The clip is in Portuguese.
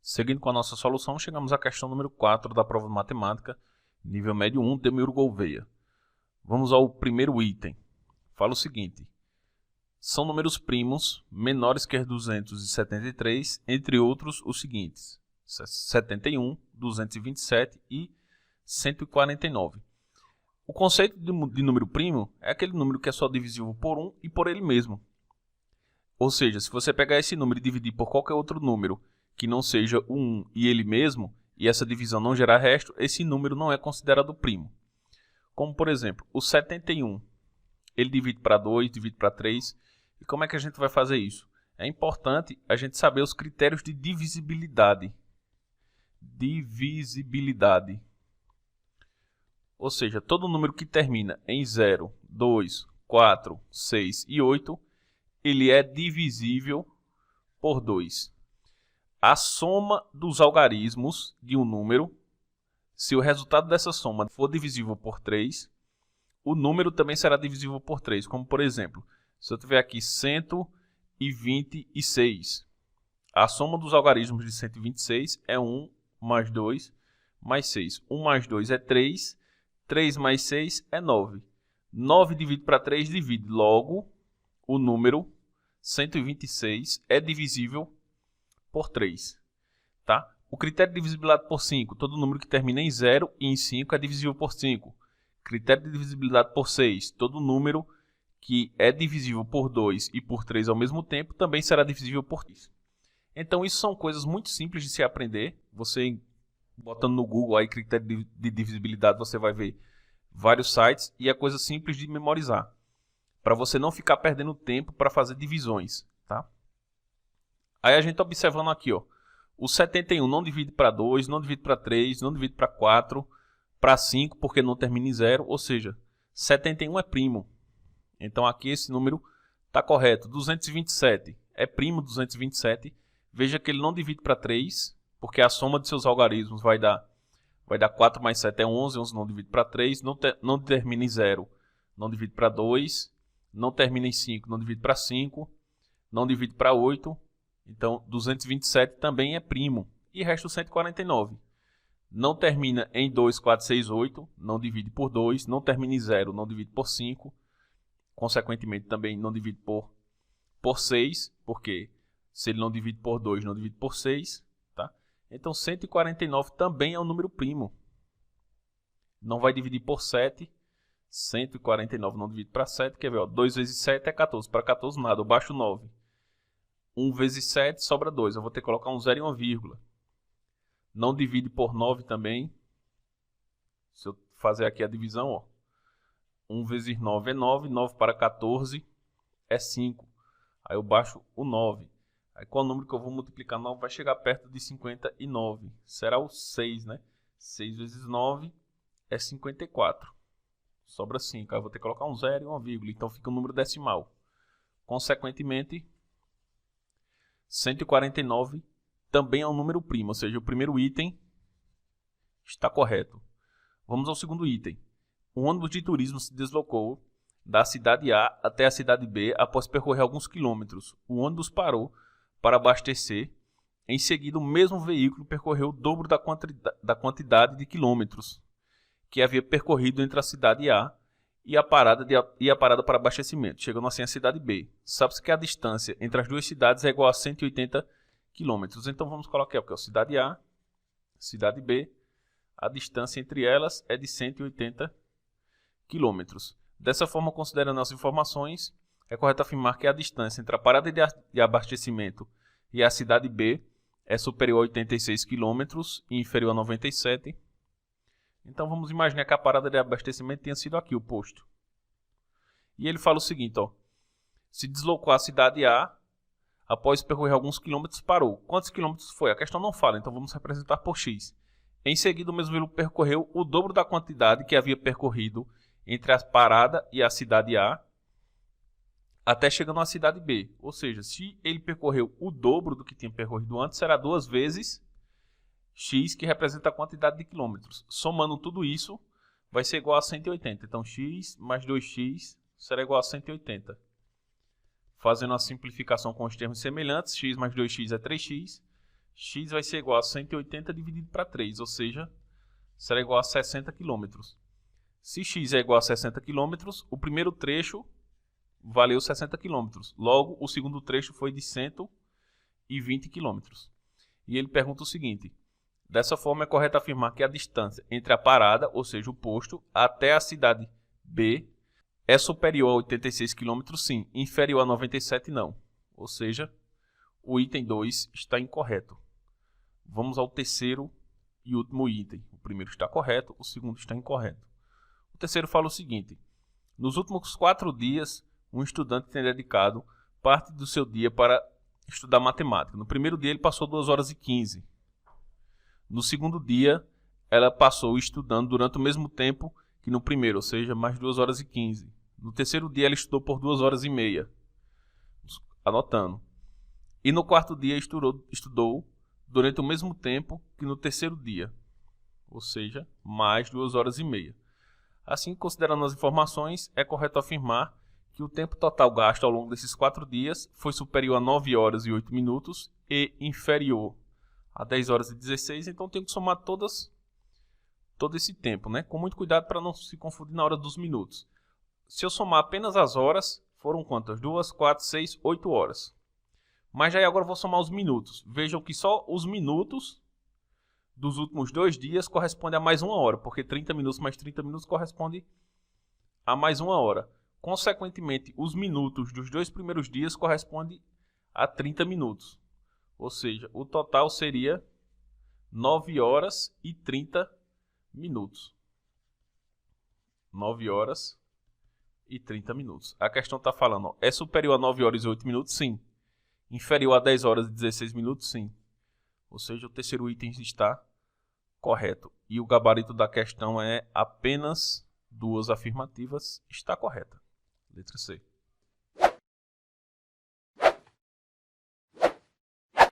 Seguindo com a nossa solução, chegamos à questão número 4 da prova de matemática, nível médio 1, Demir Gouveia. Vamos ao primeiro item. Fala o seguinte: são números primos menores que 273, entre outros os seguintes: 71, 227 e 149. O conceito de número primo é aquele número que é só divisível por 1 e por ele mesmo. Ou seja, se você pegar esse número e dividir por qualquer outro número que não seja o 1 e ele mesmo, e essa divisão não gerar resto, esse número não é considerado primo. Como, por exemplo, o 71. Ele divide para 2, divide para 3. E como é que a gente vai fazer isso? É importante a gente saber os critérios de divisibilidade. Divisibilidade. Ou seja, todo número que termina em 0, 2, 4, 6 e 8, ele é divisível por 2. A soma dos algarismos de um número, se o resultado dessa soma for divisível por 3, o número também será divisível por 3. Como, por exemplo, se eu tiver aqui 126, a soma dos algarismos de 126 é 1 mais 2 mais 6. 1 mais 2 é 3, 3 mais 6 é 9. 9 dividido para 3 divide, logo o número 126 é divisível por 3. Tá? O critério de divisibilidade por 5, todo número que termina em 0 e em 5 é divisível por 5. Critério de divisibilidade por 6, todo número que é divisível por 2 e por 3 ao mesmo tempo também será divisível por 3. Então isso são coisas muito simples de se aprender. Você botando no Google aí critério de divisibilidade, você vai ver vários sites e é coisa simples de memorizar, para você não ficar perdendo tempo para fazer divisões, tá? Aí a gente tá observando aqui, ó, o 71 não divide para 2, não divide para 3, não divide para 4, para 5, porque não termina em 0, ou seja, 71 é primo. Então aqui esse número está correto. 227 é primo 227. Veja que ele não divide para 3, porque a soma de seus algarismos vai dar 4 mais 7 é 11, 11 não divide para 3, não termina em 0, não divide para 2, não termina em 5, não divide para 5, não divide para 8. Então, 227 também é primo. E resta o 149. Não termina em 2, 4, 6, 8. Não divide por 2. Não termina em 0. Não divide por 5. Consequentemente, também não divide por 6. Porque se ele não divide por 2, não divide por 6. Tá? Então, 149 também é um número primo. Não vai dividir por 7. 149 não divide para 7. Quer ver? Ó, 2 vezes 7 é 14. Para 14 nada. Eu baixo 9. 1 vezes 7 sobra 2. Eu vou ter que colocar um 0 e uma vírgula. Não divide por 9 também. Se eu fazer aqui a divisão, ó, 1 vezes 9 é 9. 9 para 14 é 5. Aí eu baixo o 9. Aí qual número que eu vou multiplicar 9 vai chegar perto de 59. Será o 6, né? 6 vezes 9 é 54. Sobra 5. Aí eu vou ter que colocar um 0 e uma vírgula. Então fica um número decimal. Consequentemente, 149 também é um número primo, ou seja, o primeiro item está correto. Vamos ao segundo item. Um ônibus de turismo se deslocou da cidade A até a cidade B após percorrer alguns quilômetros. O ônibus parou para abastecer. Em seguida, o mesmo veículo percorreu o dobro da quantidade de quilômetros que havia percorrido entre a cidade A e a parada para abastecimento, chegando assim à cidade B. Sabe-se que a distância entre as duas cidades é igual a 180 km. Então vamos colocar aqui, ó, cidade A, cidade B. A distância entre elas é de 180 km. Dessa forma, considerando as informações, é correto afirmar que a distância entre a parada de abastecimento e a cidade B é superior a 86 km e inferior a 97. Então vamos imaginar que a parada de abastecimento tenha sido aqui, o posto. E ele fala o seguinte, ó, se deslocou à cidade A, após percorrer alguns quilômetros, parou. Quantos quilômetros foi? A questão não fala, então vamos representar por x. Em seguida, o mesmo veículo percorreu o dobro da quantidade que havia percorrido entre a parada e a cidade A, até chegando à cidade B. Ou seja, se ele percorreu o dobro do que tinha percorrido antes, será 2 vezes x, que representa a quantidade de quilômetros. Somando tudo isso, vai ser igual a 180. Então, x mais 2x será igual a 180. Fazendo a simplificação com os termos semelhantes, x mais 2x é 3x. x vai ser igual a 180 dividido para 3, ou seja, será igual a 60 km. Se x é igual a 60 km, o primeiro trecho valeu 60 km. Logo, o segundo trecho foi de 120 km. E ele pergunta o seguinte: dessa forma é correto afirmar que a distância entre a parada, ou seja, o posto, até a cidade B é superior a 86 km, sim. Inferior a 97, não. Ou seja, o item 2 está incorreto. Vamos ao terceiro e último item. O primeiro está correto, o segundo está incorreto. O terceiro fala o seguinte: nos últimos 4 dias, um estudante tem dedicado parte do seu dia para estudar matemática. No primeiro dia ele passou 2 horas e 15. No segundo dia, ela passou estudando durante o mesmo tempo que no primeiro, ou seja, mais 2 horas e 15. No terceiro dia ela estudou por 2 horas e meia. Anotando. E no quarto dia estudou durante o mesmo tempo que no terceiro dia, ou seja, mais 2 horas e meia. Assim, considerando as informações, é correto afirmar que o tempo total gasto ao longo desses 4 dias foi superior a 9 horas e 8 minutos e inferior a 10 horas e 16, então tenho que somar todo esse tempo, né? Com muito cuidado para não se confundir na hora dos minutos. Se eu somar apenas as horas, foram quantas? 2, 4, 6, 8 horas. Mas já agora eu vou somar os minutos. Vejam que só os minutos dos últimos 2 dias correspondem a mais 1 hora, porque 30 minutos mais 30 minutos corresponde a mais 1 hora. Consequentemente, os minutos dos 2 primeiros dias correspondem a 30 minutos. Ou seja, o total seria 9 horas e 30 minutos. 9 horas e 30 minutos. A questão está falando, ó, é superior a 9 horas e 8 minutos? Sim. Inferior a 10 horas e 16 minutos? Sim. Ou seja, o terceiro item está correto. E o gabarito da questão é apenas 2 afirmativas. Está correta. Letra C.